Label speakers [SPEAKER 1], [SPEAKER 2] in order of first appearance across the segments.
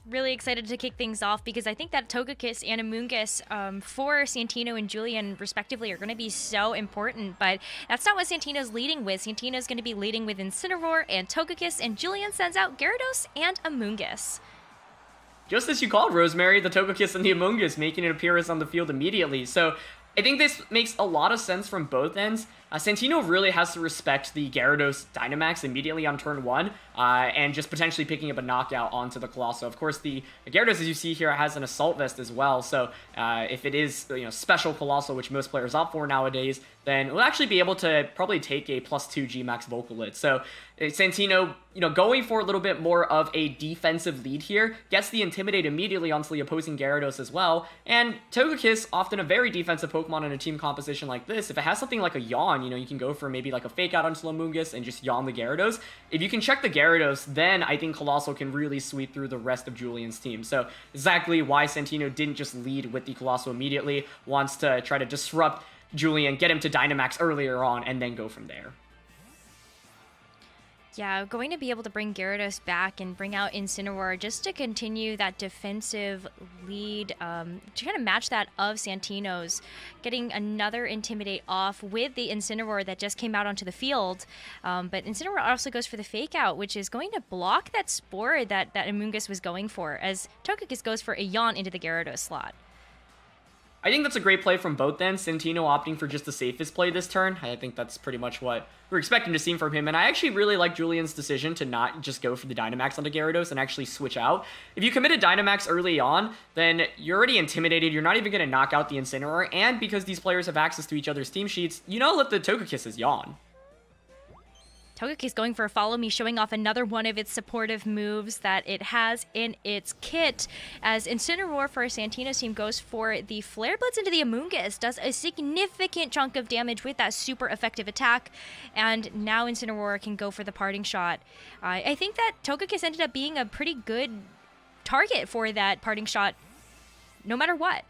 [SPEAKER 1] really excited to kick things off because I think that Togekiss and Amoonguss for Santino and Julian, respectively, are going to be so important. But that's not what Santino's leading with. Santino's going to be leading with Incineroar and Togekiss, and Julian sends out Gyarados and Amoonguss.
[SPEAKER 2] Just as you called, Rosemary, the Togekiss and the Amoonguss making an appearance on the field immediately. So I think this makes a lot of sense from both ends. Santino really has to respect the Gyarados Dynamax immediately on turn 1, and just potentially picking up a knockout onto the Colossal. Of course, the Gyarados, as you see here, has an Assault Vest as well, so if it is special Colossal, which most players opt for nowadays, then we'll actually be able to probably take a +2 Gmax Vocaloid. So Santino, going for a little bit more of a defensive lead here, gets the Intimidate immediately onto the opposing Gyarados as well, and Togekiss, often a very defensive Pokemon in a team composition like this, if it has something like a Yawn, you can go for maybe like a Fake Out onto Amoonguss and just Yawn the Gyarados. If you can check the Gyarados, then I think Colossal can really sweep through the rest of Julian's team. So exactly why Santino didn't just lead with the Colossal immediately, wants to try to disrupt Julian, get him to Dynamax earlier on, and then go from there.
[SPEAKER 1] Yeah, going to be able to bring Gyarados back and bring out Incineroar just to continue that defensive lead, to kind of match that of Santino's. Getting another Intimidate off with the Incineroar that just came out onto the field. But Incineroar also goes for the Fake Out, which is going to block that Spore that Amoonguss was going for, as Togekiss goes for a Yawn into the Gyarados slot.
[SPEAKER 2] I think that's a great play from both ends. Santino opting for just the safest play this turn. I think that's pretty much what we're expecting to see from him. And I actually really like Julian's decision to not just go for the Dynamax onto Gyarados and actually switch out. If you commit a Dynamax early on, then you're already intimidated. You're not even going to knock out the Incineroar. And because these players have access to each other's team sheets, let the Togekisses yawn.
[SPEAKER 1] Togekiss going for a Follow Me, showing off another one of its supportive moves that it has in its kit, as Incineroar for Santino's team goes for the Flare Blitz into the Amoonguss, does a significant chunk of damage with that super effective attack, and now Incineroar can go for the Parting Shot. I think that Togekiss ended up being a pretty good target for that Parting Shot, no matter what.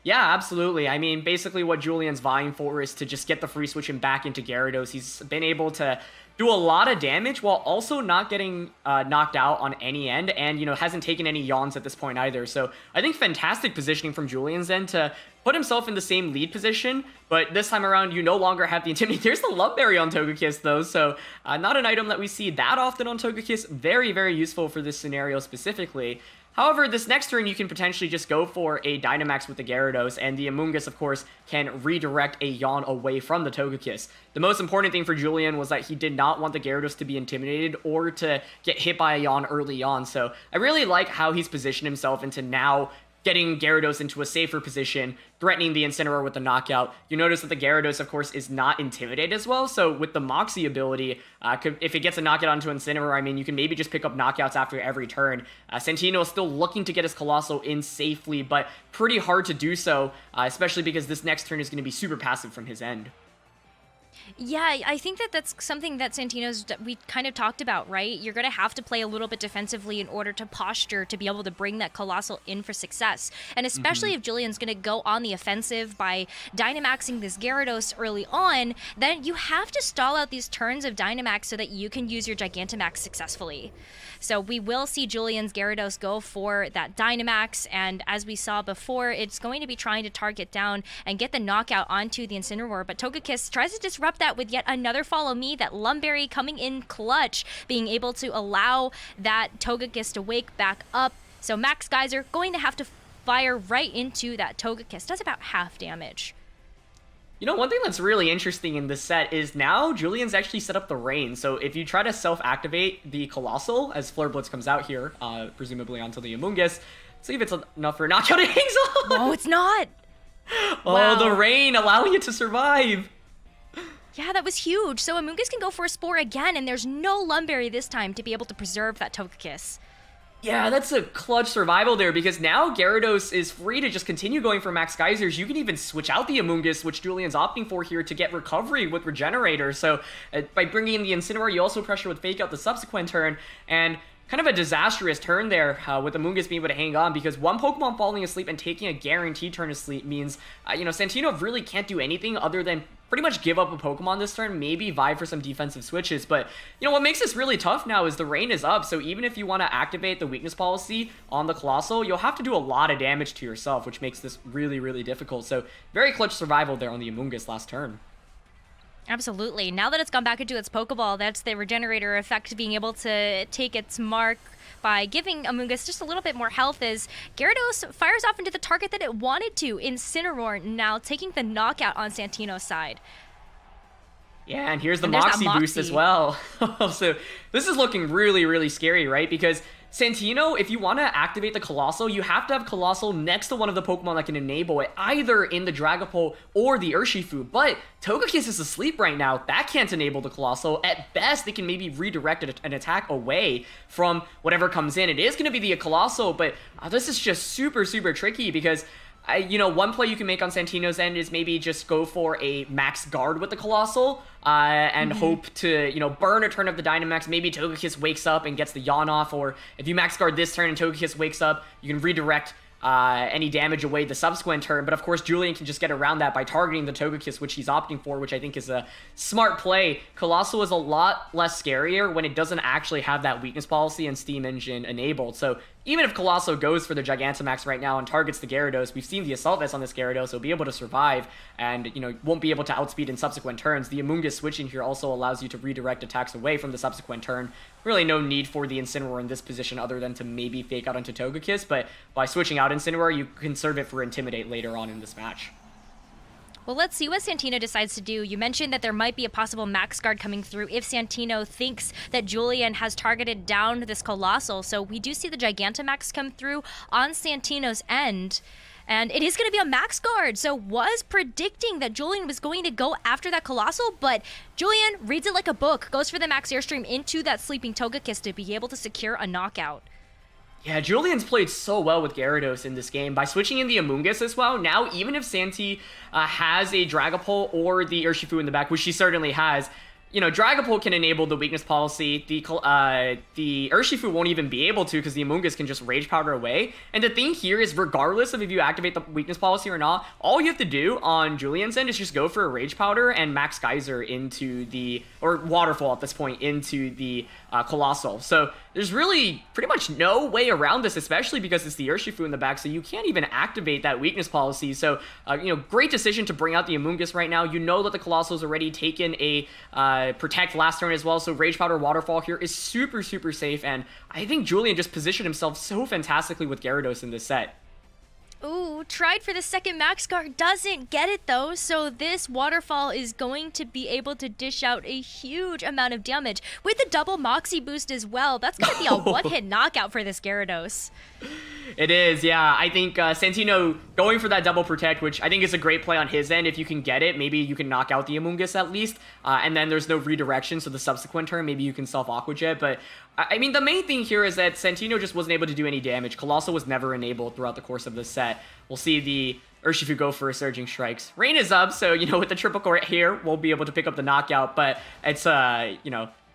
[SPEAKER 2] Yeah, absolutely. I mean, basically what Julian's vying for is to just get the free switch and back into Gyarados. He's been able to do a lot of damage while also not getting knocked out on any end, and, hasn't taken any yawns at this point either. So I think fantastic positioning from Julian's end to put himself in the same lead position, but this time around, you no longer have the Intimidate. There's the Love Berry on Togekiss, though, so not an item that we see that often on Togekiss. Very, very useful for this scenario specifically. However, this next turn, you can potentially just go for a Dynamax with the Gyarados, and the Amoonguss, of course, can redirect a Yawn away from the Togekiss. The most important thing for Julian was that he did not want the Gyarados to be intimidated or to get hit by a Yawn early on, so I really like how he's positioned himself into now getting Gyarados into a safer position, threatening the Incineroar with the knockout. You notice that the Gyarados, of course, is not intimidated as well, so with the Moxie ability, if it gets a knockout onto Incineroar, I mean, you can maybe just pick up knockouts after every turn. Santino is still looking to get his Colossal in safely, but pretty hard to do so, especially because this next turn is going to be super passive from his end.
[SPEAKER 1] Yeah, I think that that's something that we kind of talked about, right? You're going to have to play a little bit defensively in order to posture to be able to bring that Colossal in for success. And especially if Julian's going to go on the offensive by Dynamaxing this Gyarados early on, then you have to stall out these turns of Dynamax so that you can use your Gigantamax successfully. So we will see Julian's Gyarados go for that Dynamax, and as we saw before, it's going to be trying to target down and get the knockout onto the Incineroar, but Togekiss tries to disrupt that with yet another Follow Me, that Lumberry coming in clutch, being able to allow that Togekiss to wake back up. So Max Geyser going to have to fire right into that Togekiss, does about half damage.
[SPEAKER 2] One thing that's really interesting in this set is now Julian's actually set up the Rain. So if you try to self-activate the Colossal as Flare Blitz comes out here, presumably onto the Amoonguss, see if it's enough for a knockout. It hangs off!
[SPEAKER 1] No, it's not!
[SPEAKER 2] Oh,
[SPEAKER 1] wow.
[SPEAKER 2] The Rain allowing it to survive!
[SPEAKER 1] Yeah, that was huge. So Amoonguss can go for a Spore again, and there's no Lumberry this time to be able to preserve that Togekiss.
[SPEAKER 2] Yeah, that's a clutch survival there, because now Gyarados is free to just continue going for Max Geysers. You can even switch out the Amoonguss, which Julian's opting for here, to get recovery with Regenerator. So by bringing in the Incineroar, you also pressure with Fake Out the subsequent turn, and kind of a disastrous turn there with Amoonguss being able to hang on, because one Pokemon falling asleep and taking a guaranteed turn of sleep means, Santino really can't do anything other than pretty much give up a Pokemon this turn, maybe vie for some defensive switches. But, what makes this really tough now is the rain is up, so even if you want to activate the weakness policy on the Colossal, you'll have to do a lot of damage to yourself, which makes this really, really difficult. So, very clutch survival there on the Amoonguss last turn.
[SPEAKER 1] Absolutely. Now that it's gone back into its Pokeball, that's the Regenerator effect being able to take its mark by giving Amoonguss just a little bit more health as Gyarados fires off into the target that it wanted to, Incineroar, now taking the knockout on Santino's side.
[SPEAKER 2] Yeah, and here's the Moxie boost as well. So this is looking really, really scary, right? Because Santino, if you want to activate the Colossal, you have to have Colossal next to one of the Pokemon that can enable it, either in the Dragapult or the Urshifu. But Togekiss is asleep right now. That can't enable the Colossal. At best, they can maybe redirect an attack away from whatever comes in. It is going to be the Colossal, but this is just super, super tricky because one play you can make on Santino's end is maybe just go for a max guard with the Colossal and hope to, burn a turn of the Dynamax. Maybe Togekiss wakes up and gets the yawn off, or if you max guard this turn and Togekiss wakes up, you can redirect any damage away the subsequent turn. But of course, Julian can just get around that by targeting the Togekiss, which he's opting for, which I think is a smart play. Colossal is a lot less scarier when it doesn't actually have that weakness policy and Steam Engine enabled. So even if Colossal goes for the Gigantamax right now and targets the Gyarados, we've seen the Assault Vest on this Gyarados, so be able to survive and, won't be able to outspeed in subsequent turns. The Amoonguss switching here also allows you to redirect attacks away from the subsequent turn. Really no need for the Incineroar in this position other than to maybe fake out onto Togekiss, but by switching out Incineroar, you conserve it for Intimidate later on in this match.
[SPEAKER 1] Well, let's see what Santino decides to do. You mentioned that there might be a possible max guard coming through if Santino thinks that Julian has targeted down this Colossal. So we do see the Gigantamax come through on Santino's end. And it is going to be a max guard. So was predicting that Julian was going to go after that Colossal, but Julian reads it like a book, goes for the max airstream into that sleeping Togekiss to be able to secure a knockout.
[SPEAKER 2] Yeah, Julian's played so well with Gyarados in this game. By switching in the Amoonguss as well, now even if Santi has a Dragapult or the Urshifu in the back, which she certainly has, Dragapult can enable the weakness policy. The Urshifu won't even be able to because the Amoonguss can just Rage Powder away. And the thing here is, regardless of if you activate the weakness policy or not, all you have to do on Julian's end is just go for a Rage Powder and Max Geyser into the, or Waterfall at this point, into the Colossal. So there's really pretty much no way around this, especially because it's the Urshifu in the back, so you can't even activate that weakness policy. So, great decision to bring out the Amoonguss right now. You know that the Colossal's already taken a Protect last turn as well, so Rage Powder Waterfall here is super, super safe, and I think Julian just positioned himself so fantastically with Gyarados in this set.
[SPEAKER 1] Ooh, tried for the second max guard, doesn't get it though, so this Waterfall is going to be able to dish out a huge amount of damage with a double Moxie boost as well. That's going to be a one-hit knockout for this Gyarados.
[SPEAKER 2] It is, yeah. I think Santino going for that double protect, which I think is a great play on his end. If you can get it, maybe you can knock out the Amoonguss at least, and then there's no redirection, so the subsequent turn, maybe you can self-Aqua Jet. But, I mean, the main thing here is that Santino just wasn't able to do any damage. Colossal was never enabled throughout the course of this set. We'll see the Urshifu go for a Surging Strikes. Rain is up, so, with the triple core here, we'll be able to pick up the knockout, but it's,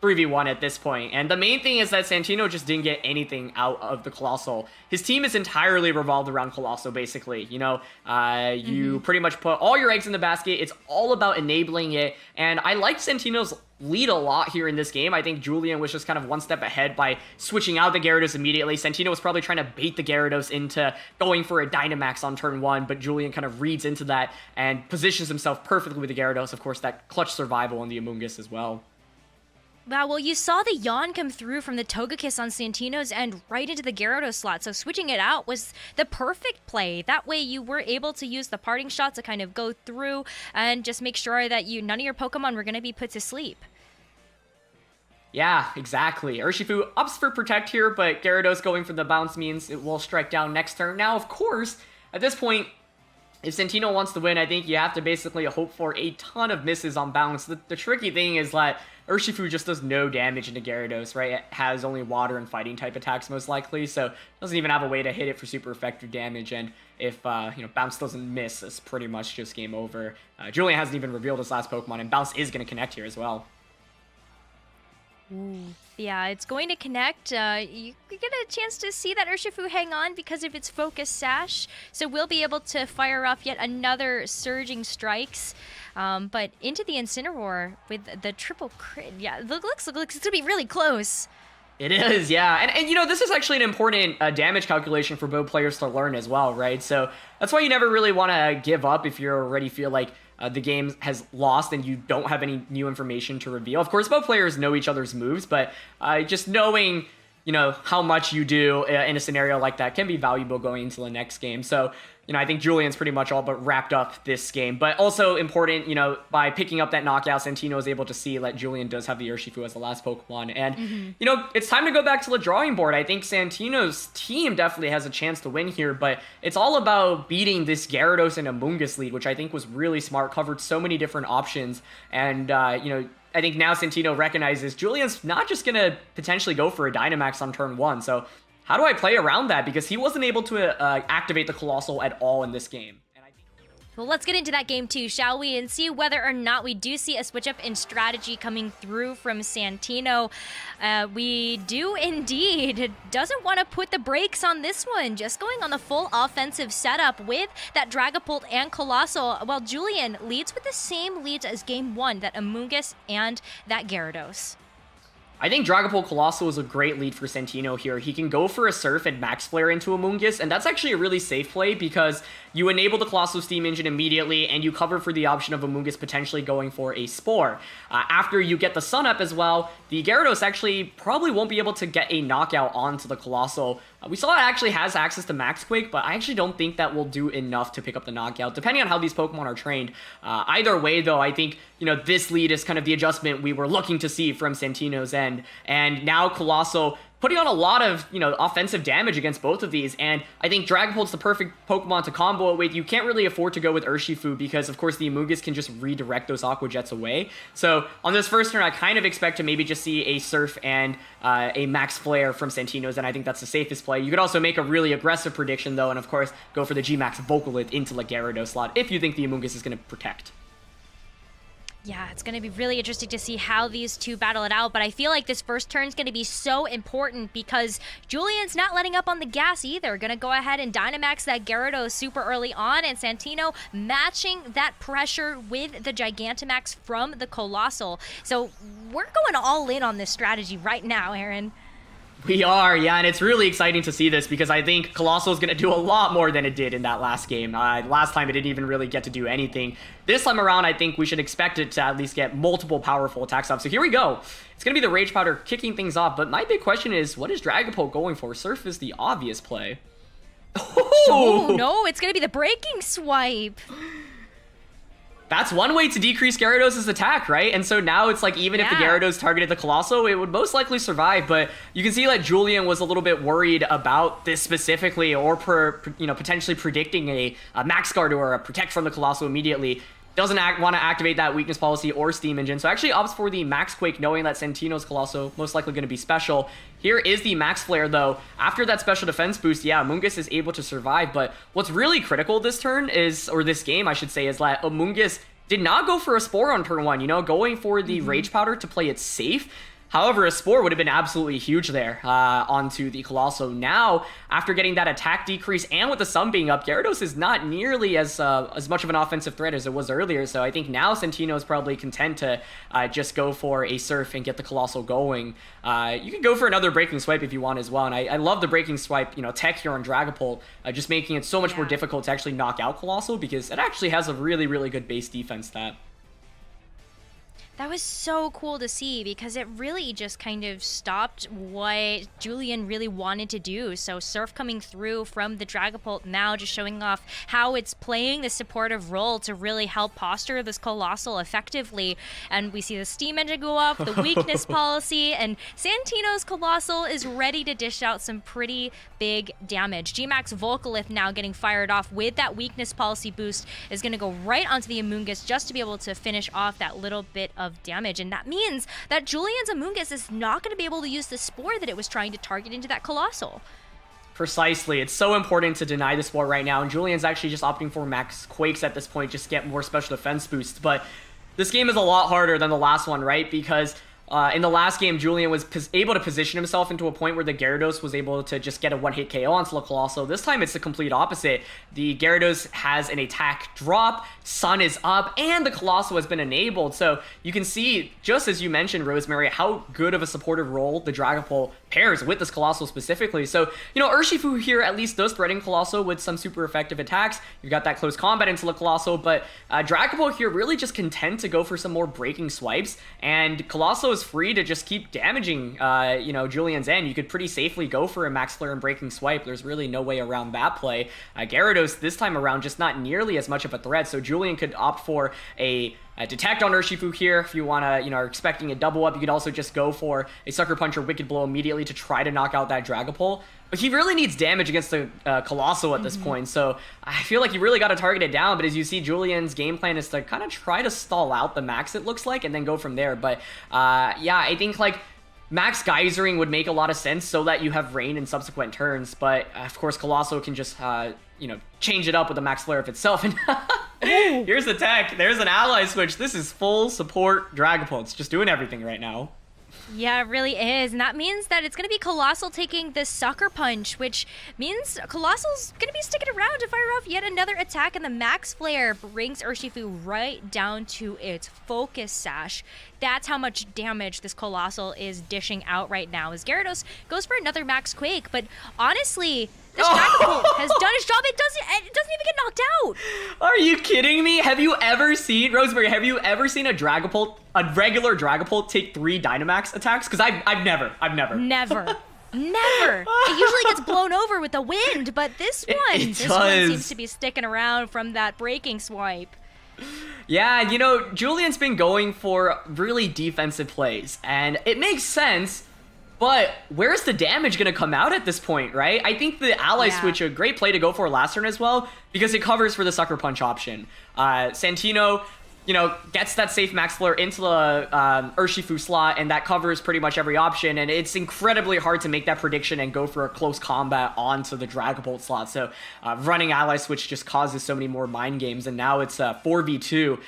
[SPEAKER 2] 3v1 at this point. And the main thing is that Santino just didn't get anything out of the Colossal. His team is entirely revolved around Colossal, basically. You pretty much put all your eggs in the basket. It's all about enabling it. And I liked Santino's lead a lot here in this game. I think Julian was just kind of one step ahead by switching out the Gyarados immediately. Santino was probably trying to bait the Gyarados into going for a Dynamax on turn 1, but Julian kind of reads into that and positions himself perfectly with the Gyarados. Of course, that clutch survival on the Amoonguss as well.
[SPEAKER 1] Wow, well, you saw the yawn come through from the Togekiss on Santino's end right into the Gyarados slot, so switching it out was the perfect play. That way you were able to use the parting shot to kind of go through and just make sure that none of your Pokemon were going to be put to sleep.
[SPEAKER 2] Yeah, exactly. Urshifu ups for Protect here, but Gyarados going for the bounce means it will strike down next turn. Now, of course, at this point, if Santino wants to win, I think you have to basically hope for a ton of misses on bounce. The tricky thing is that Urshifu just does no damage into Gyarados, right? It has only water and fighting type attacks most likely, so doesn't even have a way to hit it for super effective damage. And if bounce doesn't miss, it's pretty much just game over. Julian hasn't even revealed his last Pokemon, and bounce is going to connect here as well.
[SPEAKER 1] Ooh. Yeah, it's going to connect. You get a chance to see that Urshifu hang on because of its focus sash, so we'll be able to fire off yet another surging strikes. But into the Incineroar with the triple crit. Yeah, looks it's going to be really close.
[SPEAKER 2] It is, yeah. And you know, this is actually an important damage calculation for both players to learn as well, right? So that's why you never really want to give up if you already feel like the game has lost and you don't have any new information to reveal. Of course, both players know each other's moves, but just knowing, you know, how much you do in a scenario like that can be valuable going into the next game. So, you know, I think Julian's pretty much all but wrapped up this game. But also important, you know, by picking up that knockout, Santino is able to see that Julian does have the Urshifu as the last Pokemon. And, you know, it's time to go back to the drawing board. I think Santino's team definitely has a chance to win here, but it's all about beating this Gyarados and Amoonguss lead, which I think was really smart, covered so many different options. And, you know, I think now Santino recognizes Julian's not just going to potentially go for a Dynamax on turn 1. So how do I play around that? Because he wasn't able to activate the Colossal at all in this game.
[SPEAKER 1] Well, let's get into that game too, shall we? And see whether or not we do see a switch up in strategy coming through from Santino. We do indeed. Doesn't want to put the brakes on this one. Just going on the full offensive setup with that Dragapult and Colossal, while Julian leads with the same leads as game 1, that Amoonguss and that Gyarados.
[SPEAKER 2] I think Dragapult Colossal is a great lead for Santino here. He can go for a Surf and Max Flare into Amoonguss, and that's actually a really safe play because you enable the Colossal Steam Engine immediately, and you cover for the option of Amoonguss potentially going for a Spore. After you get the Sun up as well, the Gyarados actually probably won't be able to get a knockout onto the Colossal. We saw it actually has access to Max Quake, but I actually don't think that will do enough to pick up the knockout, depending on how these Pokemon are trained. Either way, though, I think, you know, this lead is kind of the adjustment we were looking to see from Santino's end. And now Colossal putting on a lot of, you know, offensive damage against both of these, and I think Dragapult's the perfect Pokemon to combo it with. You can't really afford to go with Urshifu because, of course, the Amoonguss can just redirect those Aqua Jets away. So on this first turn, I kind of expect to maybe just see a Surf and a Max Flare from Santino's, and I think that's the safest play. You could also make a really aggressive prediction, though, and of course, go for the G-Max Vocalith into the Gyarados slot if you think the Amoonguss is going to protect.
[SPEAKER 1] Yeah, it's going to be really interesting to see how these two battle it out, but I feel like this first turn is going to be so important because Julian's not letting up on the gas either. Going to go ahead and Dynamax that Gyarados super early on, and Santino matching that pressure with the Gigantamax from the Colossal. So we're going all in on this strategy right now, Aaron.
[SPEAKER 2] We are, yeah, and it's really exciting to see this because I think Colossal is going to do a lot more than it did in that last game. Last time it didn't even really get to do anything. This time around, I think we should expect it to at least get multiple powerful attacks up. So here we go. It's going to be the Rage Powder kicking things off, but my big question is, what is Dragapult going for? Surf is the obvious play.
[SPEAKER 1] Oh, no, it's going to be the Breaking Swipe.
[SPEAKER 2] That's one way to decrease Gyarados' attack, right? And so now it's like, even if the Gyarados targeted the Colossal, it would most likely survive. But you can see that Julian was a little bit worried about this specifically, or potentially predicting a Max Guard or a Protect from the Colossal immediately. Doesn't want to activate that Weakness Policy or Steam Engine, so actually opts for the Max Quake, knowing that Santino's Colossal most likely going to be special. Here is the Max Flare, though. After that special defense boost, yeah, Amoonguss is able to survive, but what's really critical this turn is, or this game, I should say, is that Amoonguss did not go for a Spore on turn 1, you know, going for the Rage Powder to play it safe. However, a Spore would have been absolutely huge there onto the Colossal. Now, after getting that attack decrease and with the Sun being up, Gyarados is not nearly as much of an offensive threat as it was earlier. So I think now Santino is probably content to just go for a Surf and get the Colossal going. You can go for another Breaking Swipe if you want as well. And I love the Breaking Swipe, you know, tech here on Dragapult, just making it so much more difficult to actually knock out Colossal because it actually has a really, really good base defense stat.
[SPEAKER 1] That was so cool to see because it really just kind of stopped what Julian really wanted to do. So Surf coming through from the Dragapult now, just showing off how it's playing the supportive role to really help posture this Colossal effectively. And we see the Steam Engine go up, the Weakness Policy, and Santino's Colossal is ready to dish out some pretty big damage. G-Max Vocalith now getting fired off with that Weakness Policy boost is going to go right onto the Amoonguss just to be able to finish off that little bit of damage, and that means that Julian's Amoonguss is not going to be able to use the Spore that it was trying to target into that Colossal.
[SPEAKER 2] Precisely. It's so important to deny the Spore right now, and Julian's actually just opting for Max Quakes at this point, just get more special defense boosts. But this game is a lot harder than the last one, right? Because In the last game, Julian was able to position himself into a point where the Gyarados was able to just get a one-hit KO onto the Colossal. This time, it's the complete opposite. The Gyarados has an attack drop, Sun is up, and the Colossal has been enabled. So you can see, just as you mentioned, Rosemary, how good of a supportive role the Dragapult pairs with this Colossal specifically. So, Urshifu here at least does threaten Colossal with some super effective attacks. You've got that close combat into the Colossal, but Dragapult here really just content to go for some more breaking swipes, and Colossal is free to just keep damaging, Julian's end. You could pretty safely go for a Max Flare and breaking swipe. There's really no way around that play. Gyarados this time around just not nearly as much of a threat, so Julian could opt for a Detect on Urshifu here if you want to, are expecting a double up. You could also just go for a Sucker Punch or Wicked Blow immediately to try to knock out that Dragapult. But he really needs damage against the Colossal at this point, so I feel like you really got to target it down. But as you see, Julian's game plan is to kind of try to stall out the Max, it looks like, and then go from there. But yeah, I think like Max Geysering would make a lot of sense so that you have Rain in subsequent turns. But of course, Colossal can just change it up with the Max Flare of itself. And here's the tech. There's an ally switch. This is full support Dragapult. It's just doing everything right now.
[SPEAKER 1] Yeah, it really is. And that means that it's going to be Colossal taking the Sucker Punch, which means Colossal's going to be sticking around to fire off yet another attack. And the Max Flare brings Urshifu right down to its Focus Sash. That's how much damage this Colossal is dishing out right now. As Gyarados goes for another Max Quake. But honestly, this Dragapult has done its job. It doesn't even get knocked out.
[SPEAKER 2] Are you kidding me? Have you ever seen, Rosemary, have you ever seen a regular Dragapult take 3 Dynamax attacks? Because I've never.
[SPEAKER 1] Never. It usually gets blown over with the wind, but this one seems to be sticking around from that breaking swipe.
[SPEAKER 2] Yeah, Julian's been going for really defensive plays, and it makes sense. But where's the damage going to come out at this point, right? I think the ally switch, a great play to go for last turn as well, because it covers for the Sucker Punch option. Santino, gets that safe Max Flare into the Urshifu slot, and that covers pretty much every option, and it's incredibly hard to make that prediction and go for a close combat onto the Dragapult slot. So running ally switch just causes so many more mind games, and now it's 4v2.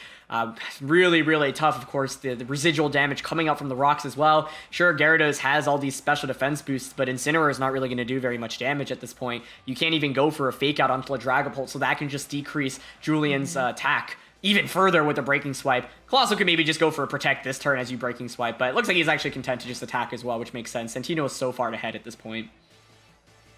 [SPEAKER 2] Really, really tough, of course, the residual damage coming out from the rocks as well. Sure, Gyarados has all these special defense boosts, but Incineroar is not really going to do very much damage at this point. You can't even go for a Fake Out onto a Dragapult, so that can just decrease Julian's attack even further with a Breaking Swipe. Colossal could maybe just go for a Protect this turn as you Breaking Swipe, but it looks like he's actually content to just attack as well, which makes sense. Santino is so far ahead at this point.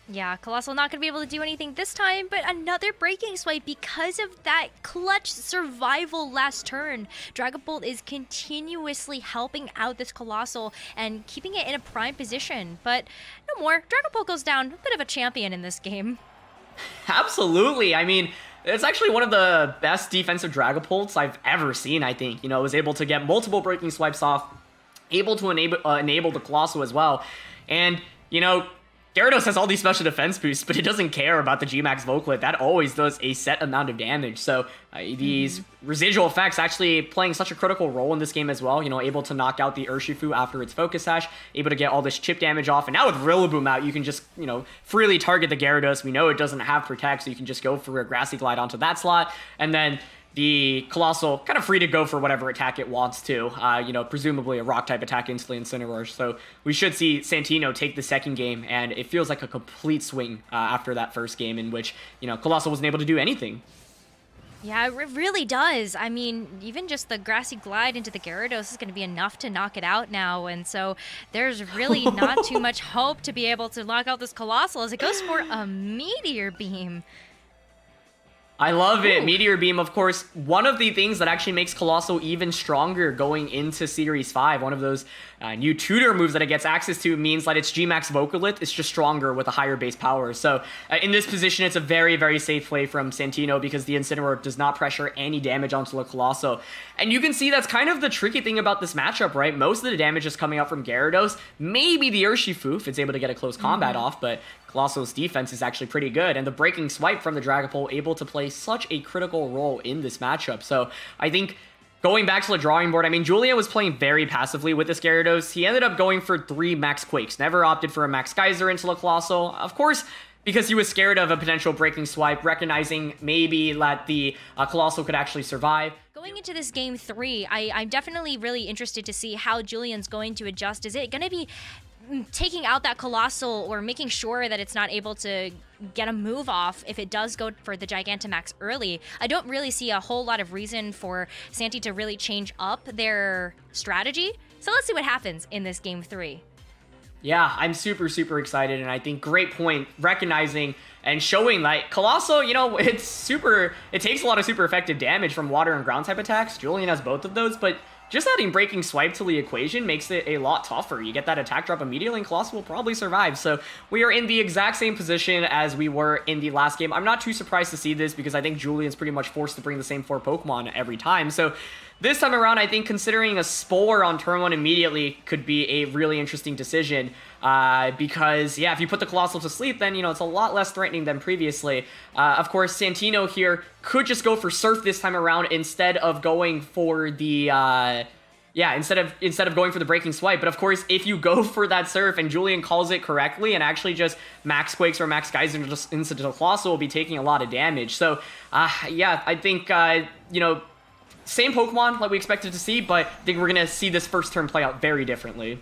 [SPEAKER 1] Yeah, Colossal not going to be able to do anything this time, but another Breaking Swipe because of that clutch survival last turn. Dragapult is continuously helping out this Colossal and keeping it in a prime position, but no more. Dragapult goes down. A bit of a champion in this game.
[SPEAKER 2] Absolutely. I mean, it's actually one of the best defensive Dragapults I've ever seen, I think. Was able to get multiple Breaking Swipes off, able to enable the Colossal as well. And, Gyarados has all these special defense boosts, but it doesn't care about the G-Max Vocalist. That always does a set amount of damage. So these residual effects actually playing such a critical role in this game as well. Able to knock out the Urshifu after its Focus Sash, able to get all this chip damage off. And now with Rillaboom out, you can just, freely target the Gyarados. We know it doesn't have Protect, so you can just go for a Grassy Glide onto that slot. And then the Colossal kind of free to go for whatever attack it wants to, presumably a Rock-type attack instantly Incineroar. So we should see Santino take the second game, and it feels like a complete swing after that first game in which, Colossal wasn't able to do anything.
[SPEAKER 1] Yeah, it really does. I mean, even just the Grassy Glide into the Gyarados is going to be enough to knock it out now, and so there's really not too much hope to be able to knock out this Colossal as it goes for a Meteor Beam.
[SPEAKER 2] I love it. Meteor Beam, of course, one of the things that actually makes Colossal even stronger going into Series 5. One of those new tutor moves that it gets access to means that its G-Max Vocalith is just stronger with a higher base power. So in this position, it's a very, very safe play from Santino because the Incineroar does not pressure any damage onto the Colossal. And you can see that's kind of the tricky thing about this matchup, right? Most of the damage is coming out from Gyarados. Maybe the Urshifu if it's able to get a close combat off, but Colossal's defense is actually pretty good, and the Breaking Swipe from the Dragapult able to play such a critical role in this matchup. So I think going back to the drawing board, I mean, Julian was playing very passively with this Gyarados. He ended up going for 3 Max Quakes, never opted for a Max Geyser into the Colossal. Of course, because he was scared of a potential Breaking Swipe, recognizing maybe that the Colossal could actually survive.
[SPEAKER 1] Going into this game 3, I'm definitely really interested to see how Julian's going to adjust. Is it going to be taking out that Colossal or making sure that it's not able to get a move off if it does go for the Gigantamax early? I don't really see a whole lot of reason for Santi to really change up their strategy. So let's see what happens in this game 3.
[SPEAKER 2] Yeah, I'm super, super excited, and I think great point, recognizing and showing that Colossal, it takes a lot of super effective damage from water and ground type attacks. Julian has both of those, but just adding Breaking Swipe to the equation makes it a lot tougher. You get that attack drop immediately, and Colossal will probably survive. So we are in the exact same position as we were in the last game. I'm not too surprised to see this because I think Julian's pretty much forced to bring the same 4 Pokemon every time. So this time around, I think considering a Spore on turn 1 immediately could be a really interesting decision. Because, yeah, if you put the Colossal to sleep, then, it's a lot less threatening than previously. Of course, Santino here could just go for Surf this time around instead of going for the, instead of going for the Breaking Swipe. But, of course, if you go for that Surf and Julian calls it correctly and actually just Max Quakes or Max Geyser into the Colossal, will be taking a lot of damage. So, I think, same Pokemon like we expected to see, but I think we're going to see this first turn play out very differently.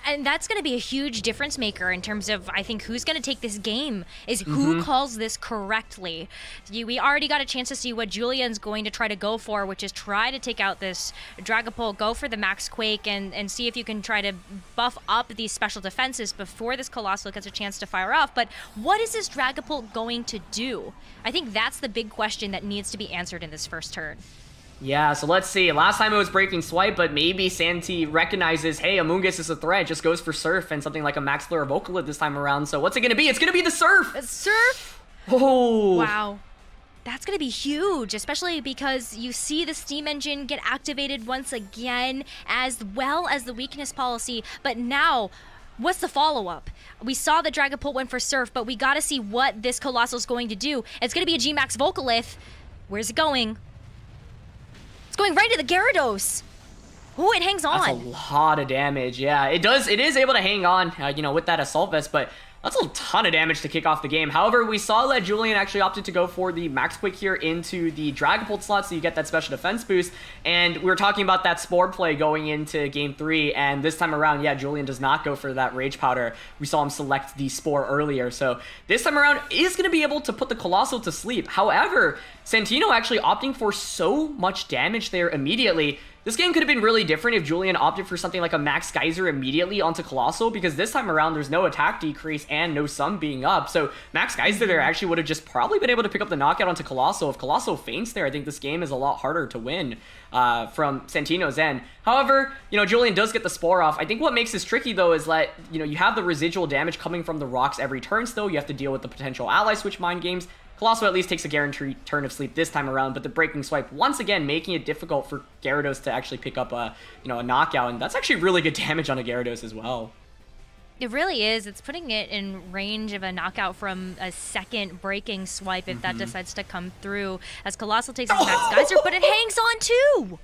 [SPEAKER 1] And that's going to be a huge difference maker in terms of, I think, who's going to take this game is who calls this correctly. We already got a chance to see what Julian's going to try to go for, which is try to take out this Dragapult, go for the Max Quake, and see if you can try to buff up these special defenses before this Colossal gets a chance to fire off. But what is this Dragapult going to do? I think that's the big question that needs to be answered in this first turn.
[SPEAKER 2] Yeah, so let's see. Last time it was Breaking Swipe, but maybe Santi recognizes, hey, Amoonguss is a threat, just goes for Surf and something like a Max Flare Vocalid this time around. So what's it going to be? It's going to be the Surf!
[SPEAKER 1] Surf?
[SPEAKER 2] Oh!
[SPEAKER 1] Wow. That's going to be huge, especially because you see the Steam Engine get activated once again, as well as the Weakness Policy. But now, what's the follow-up? We saw the Dragapult went for Surf, but we got to see what this Colossal's going to do. It's going to be a G-Max Vocalith. Where's it going? Going right to the Gyarados. Ooh, it hangs on.
[SPEAKER 2] That's a lot of damage. Yeah, it does. It is able to hang on, with that Assault Vest, but that's a ton of damage to kick off the game. However, we saw that Julian actually opted to go for the Max Quake here into the Dragapult slot, so you get that special defense boost. And we were talking about that Spore play going into Game 3, and this time around, yeah, Julian does not go for that Rage Powder. We saw him select the Spore earlier, so this time around is going to be able to put the Colossal to sleep. However, Santino actually opting for so much damage there immediately. This game could have been really different if Julian opted for something like a Max Geyser immediately onto Colossal, because this time around there's no attack decrease and no Sun being up. So Max Geyser there actually would have just probably been able to pick up the knockout onto Colossal. If Colossal faints there, I think this game is a lot harder to win from Santino's end. However, Julian does get the Spore off. I think what makes this tricky though is that, you have the residual damage coming from the rocks every turn still. You have to deal with the potential ally switch mind games. Colossal at least takes a guaranteed turn of sleep this time around, but the Breaking Swipe once again making it difficult for Gyarados to actually pick up a knockout, and that's actually really good damage on a Gyarados as well.
[SPEAKER 1] It really is. It's putting it in range of a knockout from a second Breaking Swipe if that decides to come through, as Colossal takes his Max Geyser, but it hangs on too!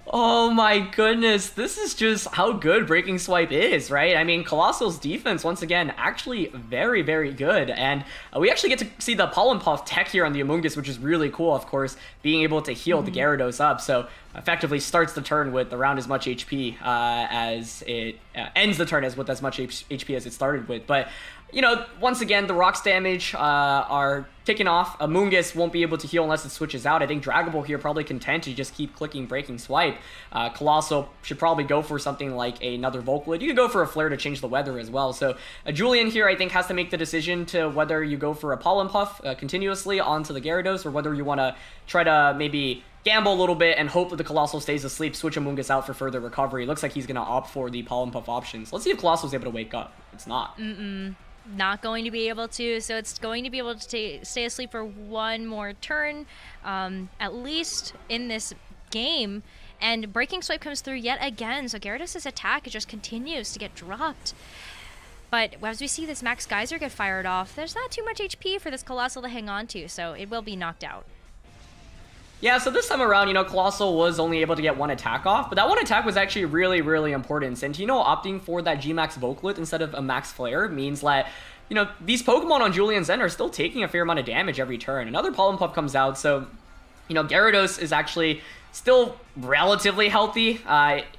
[SPEAKER 2] Oh my goodness, this is just how good Breaking Swipe is, right? I mean, Colossal's defense, once again, actually very, very good. And we actually get to see the Pollen Puff tech here on the Amoonguss, which is really cool, of course, being able to heal the Gyarados up. So effectively starts the turn with around as much HP as it ends the turn with as much HP as it started with. But once again, the rocks damage are kicking off. Amoonguss won't be able to heal unless it switches out. I think Dragapult here probably content to just keep clicking Breaking Swipe. Colossal should probably go for something like another Vocalid. You could go for a Flare to change the weather as well. So Julian here, I think, has to make the decision to whether you go for a Pollen Puff continuously onto the Gyarados, or whether you want to try to maybe gamble a little bit and hope that the Colossal stays asleep, switch Amoonguss out for further recovery. It looks like he's going to opt for the Pollen Puff options. Let's see if Colossal's able to wake up. It's not.
[SPEAKER 1] Not going to be able to, so it's going to be able to stay asleep for one more turn, at least in this game. And Breaking Swipe comes through yet again, so Gyarados' attack just continues to get dropped. But as we see this Max Geyser get fired off, there's not too much HP for this Colossal to hang on to, so it will be knocked out.
[SPEAKER 2] Yeah, so this time around, Colossal was only able to get one attack off, but that one attack was actually really, really important. Santino opting for that G-Max Vocalith instead of a Max Flare means that, these Pokemon on Julian's end are still taking a fair amount of damage every turn. Another Pollen Puff comes out, so Gyarados is actually still relatively healthy.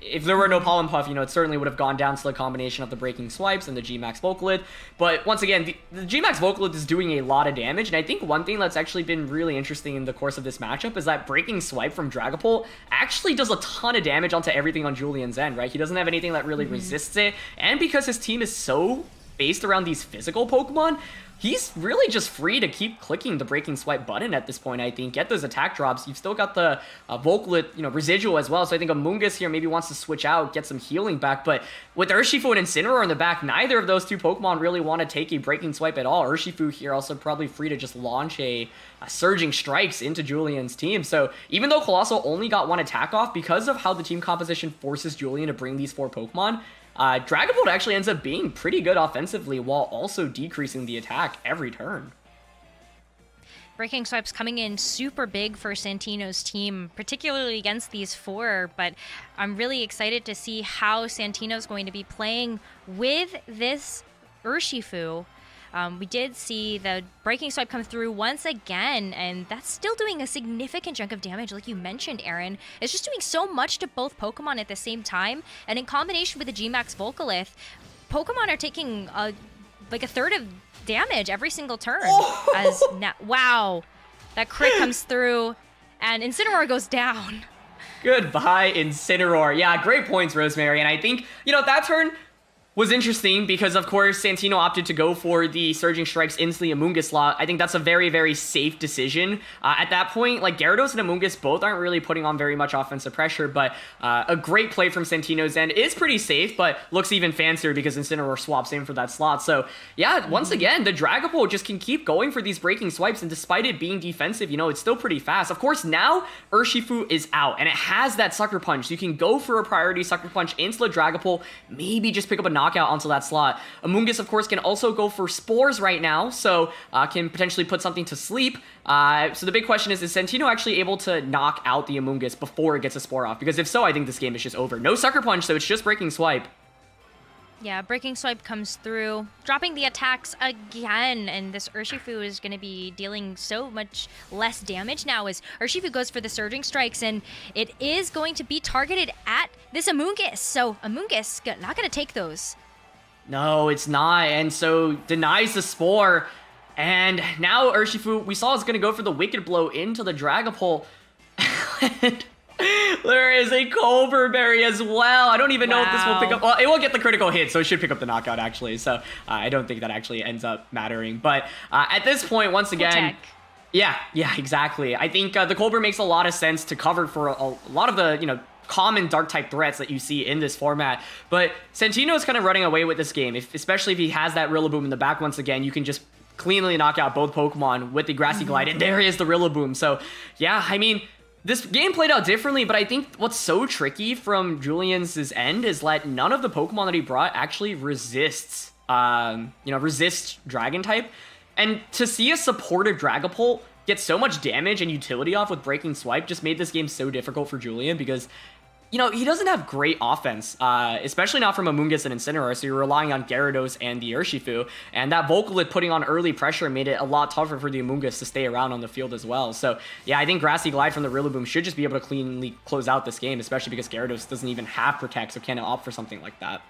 [SPEAKER 2] If there were no Pollen Puff, it certainly would have gone down to the combination of the Breaking Swipes and the G-Max Vocalith. But once again, the G-Max Vocalith is doing a lot of damage, and I think one thing that's actually been really interesting in the course of this matchup is that Breaking Swipe from Dragapult actually does a ton of damage onto everything on Julian's end, right? He doesn't have anything that really resists it, and because his team is so based around these physical Pokemon, he's really just free to keep clicking the Breaking Swipe button at this point, I think. Get those attack drops. You've still got the Vocalith, residual as well. So I think Amoonguss here maybe wants to switch out, get some healing back. But with Urshifu and Incineroar in the back, neither of those two Pokemon really want to take a Breaking Swipe at all. Urshifu here also probably free to just launch a Surging Strikes into Julian's team. So even though Colossal only got one attack off, because of how the team composition forces Julian to bring these 4 Pokemon, Dragapult actually ends up being pretty good offensively while also decreasing the attack every turn.
[SPEAKER 1] Breaking Swipes coming in super big for Santino's team, particularly against these 4, but I'm really excited to see how Santino's going to be playing with this Urshifu. We did see the Breaking Swipe come through once again, and that's still doing a significant chunk of damage, like you mentioned, Aaron. It's just doing so much to both Pokemon at the same time, and in combination with the G-Max Vocalith, Pokemon are taking like a third of damage every single turn. Wow, that crit comes through, and Incineroar goes down.
[SPEAKER 2] Goodbye, Incineroar. Yeah, great points, Rosemary, and I think, that turn was interesting because, of course, Santino opted to go for the Surging Strikes into the Amoonguss slot. I think that's a very, very safe decision. At that point, like, Gyarados and Amoonguss both aren't really putting on very much offensive pressure, but a great play from Santino's end is pretty safe, but looks even fancier because Incineroar swaps in for that slot. So, yeah, once again, the Dragapult just can keep going for these Breaking Swipes, and despite it being defensive, it's still pretty fast. Of course, now Urshifu is out, and it has that Sucker Punch. So you can go for a priority Sucker Punch into the Dragapult, maybe just pick up a knockout onto that slot. Amoonguss, of course, can also go for Spores right now, so can potentially put something to sleep. So the big question is Santino actually able to knock out the Amoonguss before it gets a Spore off? Because if so, I think this game is just over. No Sucker Punch, so it's just Breaking Swipe.
[SPEAKER 1] Yeah, Breaking Swipe comes through, dropping the attacks again, and this Urshifu is going to be dealing so much less damage now as Urshifu goes for the Surging Strikes, and it is going to be targeted at this Amoonguss, so Amoonguss not going to take those.
[SPEAKER 2] No, it's not, and so denies the Spore, and now Urshifu, we saw, is going to go for the Wicked Blow into the Dragapult. There is a Colbur Berry as well. I don't even know if this will pick up. Well, it will get the critical hit, so it should pick up the knockout, actually. So I don't think that actually ends up mattering. But at this point, once again, yeah, exactly. I think the Colbur makes a lot of sense to cover for a lot of the, common Dark-type threats that you see in this format. But Santino is kind of running away with this game, especially if he has that Rillaboom in the back once again. You can just cleanly knock out both Pokemon with the Grassy Glide, and there is the Rillaboom. So, yeah, I mean, this game played out differently, but I think what's so tricky from Julian's end is that none of the Pokemon that he brought actually resists, resist Dragon type. And to see a supportive Dragapult get so much damage and utility off with Breaking Swipe just made this game so difficult for Julian because, he doesn't have great offense, especially not from Amoonguss and Incineroar, so you're relying on Gyarados and the Urshifu, and that Vocalith putting on early pressure made it a lot tougher for the Amoonguss to stay around on the field as well. So, yeah, I think Grassy Glide from the Rillaboom should just be able to cleanly close out this game, especially because Gyarados doesn't even have Protect, so can't opt for something like that.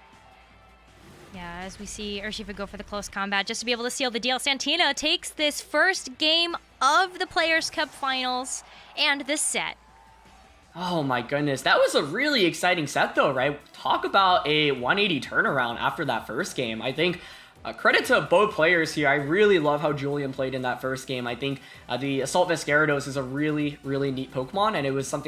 [SPEAKER 1] Yeah, as we see Urshifu go for the close combat just to be able to seal the deal. Santino takes this first game of the Players' Cup Finals and this set.
[SPEAKER 2] Oh my goodness, that was a really exciting set though, right? Talk about a 180 turnaround after that first game. I think credit to both players here. I really love how Julian played in that first game. I think the Assault Vest Gyarados is a really, really neat Pokemon, and it was something